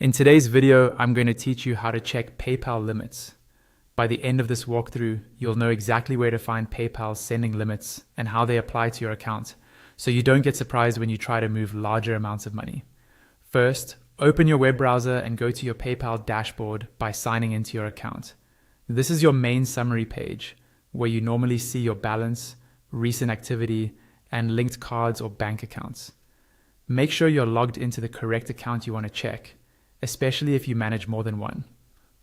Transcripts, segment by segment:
In today's video, I'm going to teach you how to check PayPal limits. By the end of this walkthrough, you'll know exactly where to find PayPal's sending limits and how they apply to your account, so you don't get surprised when you try to move larger amounts of money. First, open your web browser and go to your PayPal dashboard by signing into your account. This is your main summary page, where you normally see your balance, recent activity, and linked cards or bank accounts. Make sure you're logged into the correct account you want to check, especially if you manage more than one.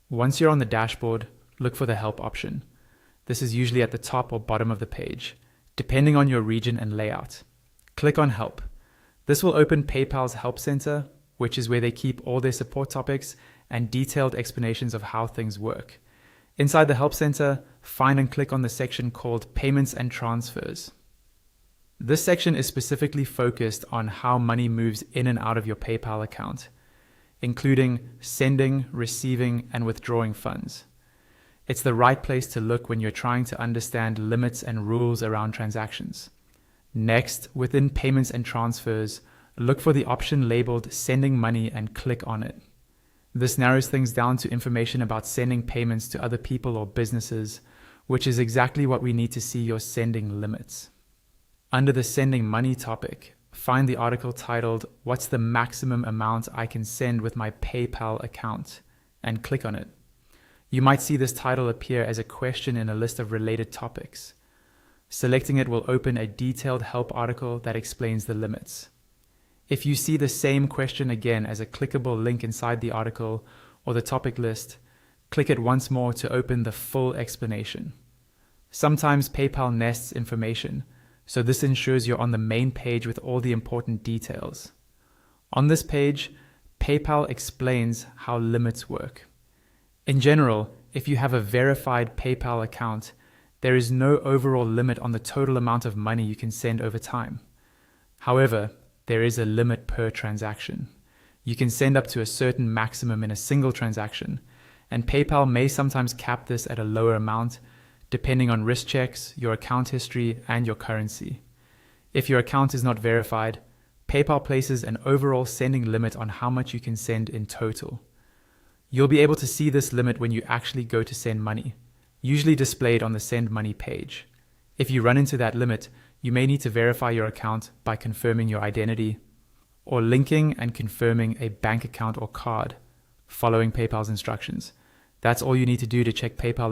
Once you're on the dashboard, look for the help option. This is usually at the top or bottom of the page, depending on your region and layout. Click on help. This will open PayPal's help center, which is where they keep all their support topics and detailed explanations of how things work. Inside the help center, find and click on the section called Payments and Transfers. This section is specifically focused on how money moves in and out of your PayPal account, including sending, receiving, and withdrawing funds. It's the right place to look when you're trying to understand limits and rules around transactions. Next, within Payments and Transfers, look for the option labeled Sending Money and click on it. This narrows things down to information about sending payments to other people or businesses, which is exactly what we need to see your sending limits. Under the Sending Money topic, find the article titled, "What's the maximum amount I can send with my PayPal account?" and click on it. You might see this title appear as a question in a list of related topics. Selecting it will open a detailed help article that explains the limits. If you see the same question again as a clickable link inside the article or the topic list, click it once more to open the full explanation. Sometimes PayPal nests information, so this ensures you're on the main page with all the important details. On this page, PayPal explains how limits work. In general, if you have a verified PayPal account, there is no overall limit on the total amount of money you can send over time. However, there is a limit per transaction. You can send up to a certain maximum in a single transaction, and PayPal may sometimes cap this at a lower amount, depending on risk checks, your account history, and your currency. If your account is not verified, PayPal places an overall sending limit on how much you can send in total. You'll be able to see this limit when you actually go to send money, usually displayed on the Send Money page. If you run into that limit, you may need to verify your account by confirming your identity, or linking and confirming a bank account or card, following PayPal's instructions. That's all you need to do to check PayPal